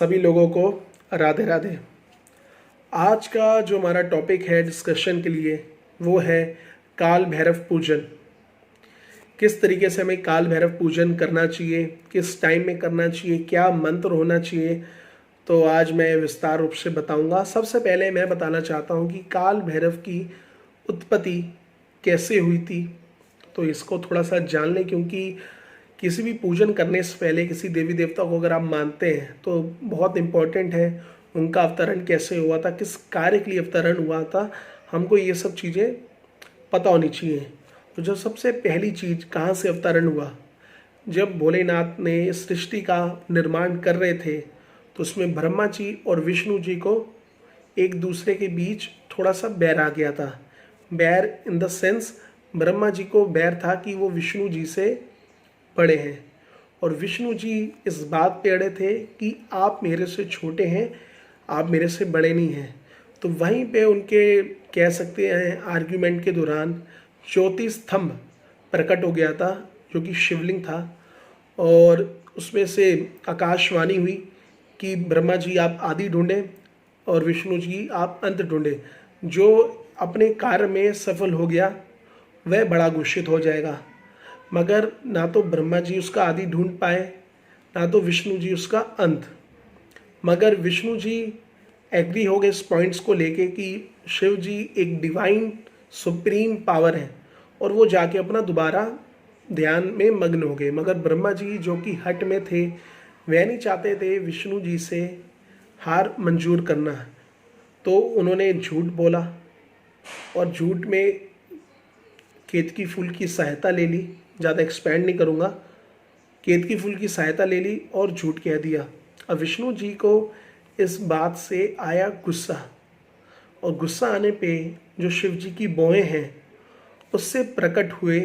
सभी लोगों को राधे राधे। आज का जो हमारा टॉपिक है डिस्कशन के लिए वो है काल भैरव पूजन। किस तरीके से हमें काल भैरव पूजन करना चाहिए, किस टाइम में करना चाहिए, क्या मंत्र होना चाहिए, तो आज मैं विस्तार रूप से बताऊंगा। सबसे पहले मैं बताना चाहता हूं कि काल भैरव की उत्पत्ति कैसे हुई थी, तो इसको थोड़ा सा जान लें। क्योंकि किसी भी पूजन करने से पहले किसी देवी देवता को अगर आप मानते हैं तो बहुत इम्पोर्टेंट है उनका अवतरण कैसे हुआ था, किस कार्य के लिए अवतरण हुआ था, हमको ये सब चीज़ें पता होनी चाहिए। तो जो सबसे पहली चीज़ कहाँ से अवतरण हुआ, जब भोलेनाथ ने इस सृष्टि का निर्माण कर रहे थे तो उसमें ब्रह्मा जी और विष्णु जी को एक दूसरे के बीच थोड़ा सा बैर आ गया था। बैर in the sense, Brahma ji को बैर था कि वो विष्णु जी से बड़े हैं और विष्णु जी इस बात पे अड़े थे कि आप मेरे से छोटे हैं, आप मेरे से बड़े नहीं हैं। तो वहीं पे उनके कह सकते हैं आर्ग्यूमेंट के दौरान ज्योति स्तंभ प्रकट हो गया था जो कि शिवलिंग था, और उसमें से आकाशवाणी हुई कि ब्रह्मा जी आप आदि ढूंढें और विष्णु जी आप अंत ढूंढें। जो अपने कार्य में सफल हो गया वह बड़ा घोषित हो जाएगा। मगर ना तो ब्रह्मा जी उसका आदि ढूंढ पाए, ना तो विष्णु जी उसका अंत। मगर विष्णु जी एग्री हो गए इस पॉइंट्स को लेके कि शिव जी एक डिवाइन सुप्रीम पावर है, और वो जाके अपना दोबारा ध्यान में मग्न हो गए। मगर ब्रह्मा जी जो कि हट में थे, वह नहीं चाहते थे विष्णु जी से हार मंजूर करना, तो उन्होंने झूठ बोला और झूठ में केतकी फूल की सहायता ले ली। ज़्यादा एक्सपेंड नहीं करूँगा। केतकी फूल की सहायता ले ली और झूठ कह दिया। अब विष्णु जी को इस बात से आया गुस्सा, और गुस्सा आने पे जो शिव जी की भौहें हैं उससे प्रकट हुए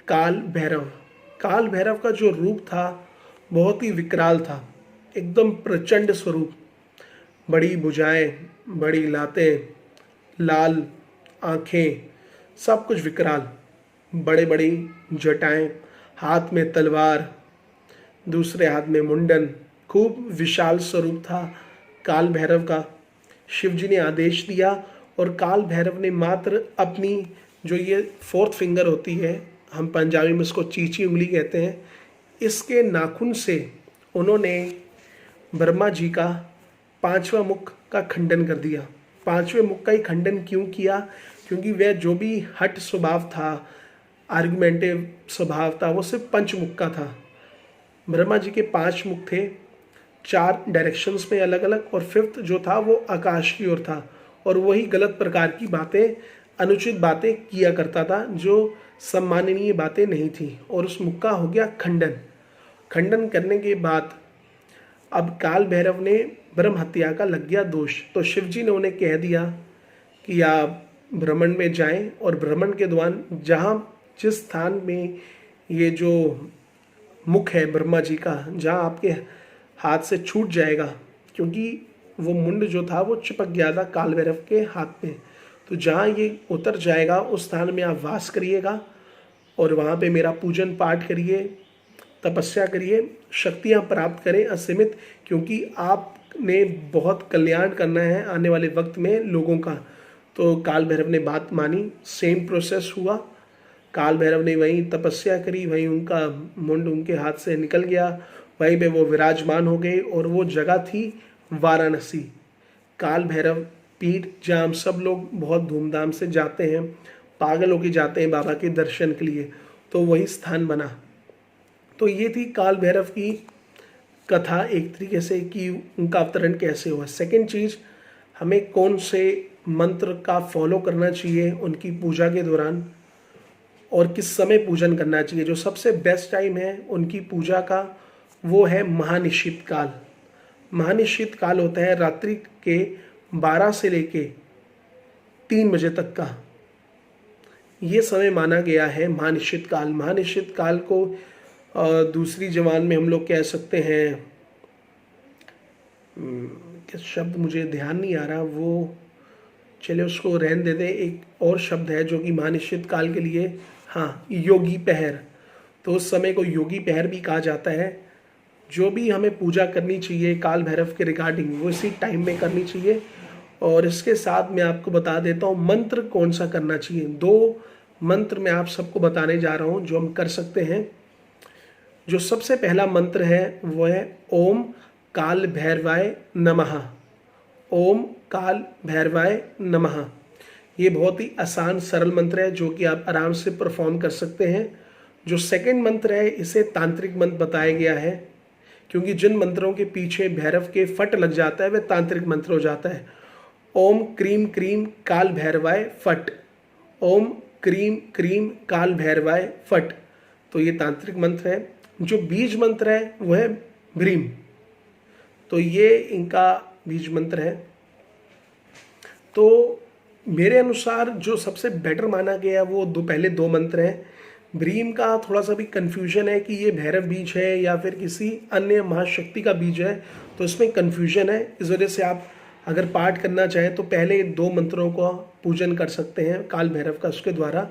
काल भैरव। काल भैरव का जो रूप था बहुत ही विकराल था, एकदम प्रचंड स्वरूप। बड़ी भुजाएं, बड़ी लातें, लाल आँखें, सब कुछ विकराल, बड़े बड़ी जटाएं, हाथ में तलवार, दूसरे हाथ में मुंडन, खूब विशाल स्वरूप था काल भैरव का। शिव जी ने आदेश दिया और काल भैरव ने मात्र अपनी जो ये फोर्थ फिंगर होती है, हम पंजाबी में इसको चीची उंगली कहते हैं, इसके नाखून से उन्होंने ब्रह्मा जी का पांचवा मुख का खंडन कर दिया। पांचवें मुख का ही खंडन क्यों किया? क्योंकि वह जो भी हट स्वभाव था, आर्गुमेंटिव स्वभाव था, वो सिर्फ पंचमुख का था। ब्रह्मा जी के 5 मुख थे, 4 डायरेक्शंस में अलग अलग, और फिफ्थ जो था वो आकाश की ओर था, और वही गलत प्रकार की बातें, अनुचित बातें किया करता था जो सम्माननीय बातें नहीं थी, और उस मुख का हो गया खंडन। खंडन करने के बाद अब काल भैरव ने ब्रह्म हत्या का लग गया दोष, तो शिव जी ने उन्हें कह दिया कि आप भ्रमण में जाएं, और भ्रमण के दौरान जहाँ जिस स्थान में ये जो मुख है ब्रह्मा जी का, जहाँ आपके हाथ से छूट जाएगा, क्योंकि वो मुंड जो था वो चिपक गया था काल भैरव के हाथ में, तो जहाँ ये उतर जाएगा उस स्थान में आप वास करिएगा और वहाँ पे मेरा पूजन पाठ करिए, तपस्या करिए, शक्तियाँ प्राप्त करें असीमित, क्योंकि आपने बहुत कल्याण करना है आने वाले वक्त में लोगों का। तो काल भैरव ने बात मानी, सेम प्रोसेस हुआ। काल भैरव ने वहीं तपस्या करी, वहीं उनका मुंड उनके हाथ से निकल गया, वहीं पे वो विराजमान हो गए, और वो जगह थी वाराणसी, काल भैरव पीठ, जहाँ हम सब लोग बहुत धूमधाम से जाते हैं, पागल होके जाते हैं बाबा के दर्शन के लिए, तो वही स्थान बना। तो ये थी काल भैरव की कथा एक तरीके से कि उनका अवतरण कैसे हुआ। सेकंड चीज़, हमें कौन से मंत्र का फॉलो करना चाहिए उनकी पूजा के दौरान, और किस समय पूजन करना चाहिए। जो सबसे बेस्ट टाइम है उनकी पूजा का वो है महानिशीत काल। महानिशीत काल होता है रात्रि के 12 से लेके 3 बजे तक का, ये समय माना गया है महानिशीत काल। महानिशीत काल को दूसरी जबान में हम लोग कह सकते हैं, किस शब्द मुझे ध्यान नहीं आ रहा, वो चलिए उसको रहने देते। एक और शब्द है जो कि महानिश्चित काल के लिए, हाँ, योगी पहर। तो उस समय को योगी पहर भी कहा जाता है। जो भी हमें पूजा करनी चाहिए काल भैरव के रिगार्डिंग वो इसी टाइम में करनी चाहिए। और इसके साथ मैं आपको बता देता हूँ मंत्र कौन सा करना चाहिए। 2 मंत्र मैं आप सबको बताने जा रहा हूँ जो हम कर सकते हैं। जो सबसे पहला मंत्र है वो है ओम काल भैरवाय नमः। ओम काल भैरवाय नमः। ये बहुत ही आसान सरल मंत्र है जो कि आप आराम से परफॉर्म कर सकते हैं। जो सेकंड मंत्र है इसे तांत्रिक मंत्र बताया गया है, क्योंकि जिन मंत्रों के पीछे भैरव के फट लग जाता है वह तांत्रिक मंत्र हो जाता है। ओम क्रीम क्रीम काल भैरवाय फट। ओम क्रीम क्रीम काल भैरवाय फट। तो ये तांत्रिक मंत्र है। जो बीज मंत्र है वह है भ्रीम। तो ये इनका बीज मंत्र है। तो मेरे अनुसार जो सबसे बेटर माना गया वो पहले 2 मंत्र हैं। भ्रीम का थोड़ा सा भी कन्फ्यूजन है कि ये भैरव बीज है या फिर किसी अन्य महाशक्ति का बीज है, तो इसमें कन्फ्यूजन है। इस वजह से आप अगर पाठ करना चाहें तो पहले 2 मंत्रों का पूजन कर सकते हैं काल भैरव का। उसके द्वारा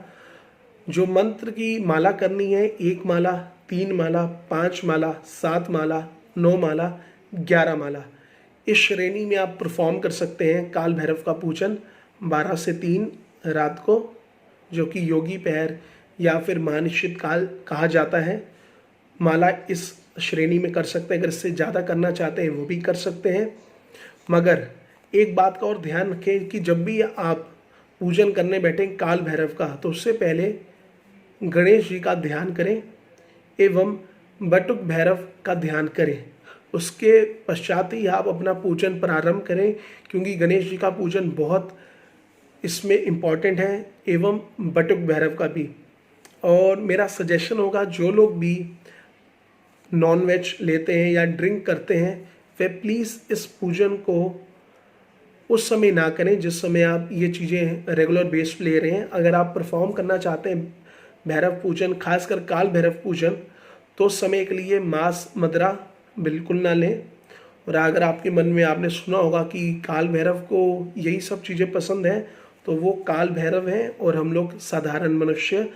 जो मंत्र की माला करनी है 1 माला, 3 माला, 5 माला, 7 माला, 9 माला, 11 माला, इस श्रेणी में आप परफॉर्म कर सकते हैं काल भैरव का पूजन 12 से 3 रात को, जो कि योगी पहर या फिर महानिश्चित काल कहा जाता है। माला इस श्रेणी में कर सकते हैं। अगर इससे ज़्यादा करना चाहते हैं वो भी कर सकते हैं। मगर एक बात का और ध्यान रखें कि जब भी आप पूजन करने बैठें काल भैरव का तो उससे पहले गणेश जी का ध्यान करें एवं बटुक भैरव का ध्यान करें। उसके पश्चात ही आप अपना पूजन प्रारंभ करें, क्योंकि गणेश जी का पूजन बहुत इसमें इम्पॉर्टेंट है एवं बटुक भैरव का भी। और मेरा सजेशन होगा जो लोग भी नॉनवेज लेते हैं या ड्रिंक करते हैं वे प्लीज़ इस पूजन को उस समय ना करें जिस समय आप ये चीज़ें रेगुलर बेस ले रहे हैं। अगर आप परफॉर्म करना चाहते हैं भैरव पूजन, खासकर काल भैरव पूजन, तो उस समय के लिए मांस मदिरा बिल्कुल ना लें। और अगर आपके मन में आपने सुना होगा कि काल भैरव को यही सब चीज़ें पसंद हैं, तो वो काल भैरव हैं और हम लोग साधारण मनुष्य।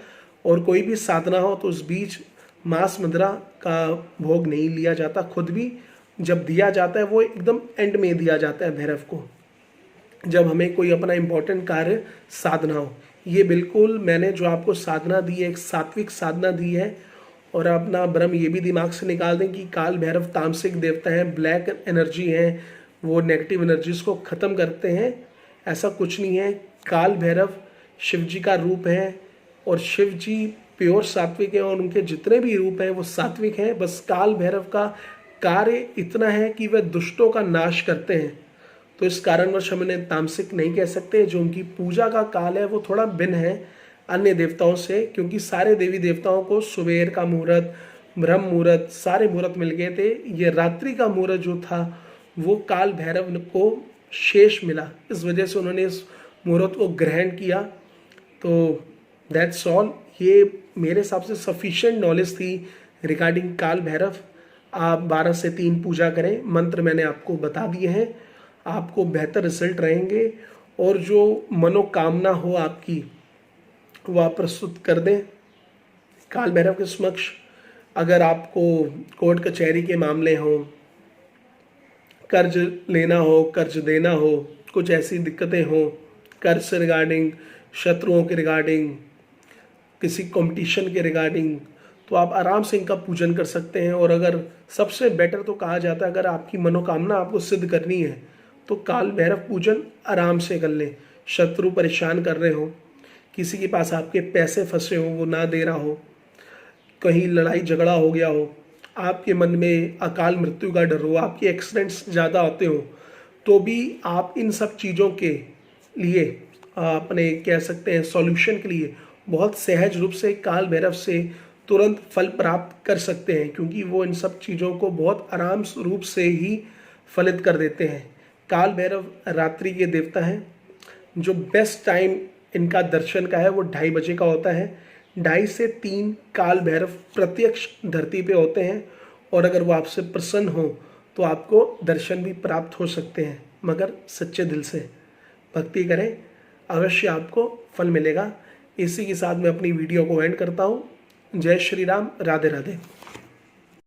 और कोई भी साधना हो तो उस बीच मांस मदिरा का भोग नहीं लिया जाता। खुद भी जब दिया जाता है वो एकदम एंड में दिया जाता है भैरव को, जब हमें कोई अपना इम्पोर्टेंट कार्य साधना हो। ये बिल्कुल मैंने जो आपको साधना दी है एक सात्विक साधना दी है। और अपना भ्रम ये भी दिमाग से निकाल दें कि काल भैरव तामसिक देवता हैं, ब्लैक एनर्जी हैं, वो नेगेटिव एनर्जीज को ख़त्म करते हैं। ऐसा कुछ नहीं है। काल भैरव शिव जी का रूप है और शिव जी प्योर सात्विक है और उनके जितने भी रूप हैं वो सात्विक हैं। बस काल भैरव का कार्य इतना है कि वह दुष्टों का नाश करते हैं। तो इस कारणवश हम इन्हें तामसिक नहीं कह सकते। जो उनकी पूजा का काल है वो थोड़ा भिन्न है अन्य देवताओं से, क्योंकि सारे देवी देवताओं को सुबेर का मुहूर्त, ब्रह्म मुहूर्त, सारे मुहूर्त मिल गए थे। ये रात्रि का मुहूर्त जो था वो काल भैरव को शेष मिला, इस वजह से उन्होंने इस मुहूर्त को ग्रहण किया। तो दैट्स ऑल। ये मेरे हिसाब से सफिशिएंट नॉलेज थी रिगार्डिंग काल भैरव। आप 12 से 3 पूजा करें। मंत्र मैंने आपको बता दिए हैं, आपको बेहतर रिजल्ट रहेंगे। और जो मनोकामना हो आपकी वो आप प्रस्तुत कर दें काल भैरव के समक्ष। अगर आपको कोर्ट कचहरी के मामले हों, कर्ज लेना हो, कर्ज देना हो, कुछ ऐसी दिक्कतें हों, कर्ज से रिगार्डिंग, शत्रुओं के रिगार्डिंग, किसी कंपटीशन के रिगार्डिंग, तो आप आराम से इनका पूजन कर सकते हैं। और अगर सबसे बेटर तो कहा जाता है अगर आपकी मनोकामना आपको सिद्ध करनी है तो काल भैरव पूजन आराम से कर लें। शत्रु परेशान कर रहे हो, किसी के पास आपके पैसे फंसे हो वो ना दे रहा हो, कहीं लड़ाई झगड़ा हो गया हो, आपके मन में अकाल मृत्यु का डर हो, आपके एक्सीडेंट्स ज़्यादा होते हो, तो भी आप इन सब चीज़ों के लिए अपने कह सकते हैं सॉल्यूशन के लिए बहुत सहज रूप से काल भैरव से तुरंत फल प्राप्त कर सकते हैं, क्योंकि वो इन सब चीज़ों को बहुत आराम रूप से ही फलित कर देते हैं। काल भैरव रात्रि के देवता हैं। जो बेस्ट टाइम इनका दर्शन का है वो 2:30 बजे का होता है। 2:30 से 3 काल भैरव प्रत्यक्ष धरती पे होते हैं। और अगर वो आपसे प्रसन्न हो तो आपको दर्शन भी प्राप्त हो सकते हैं, मगर सच्चे दिल से भक्ति करें, अवश्य आपको फल मिलेगा। इसी के साथ मैं अपनी वीडियो को एंड करता हूँ। जय श्री राम, राधे राधे।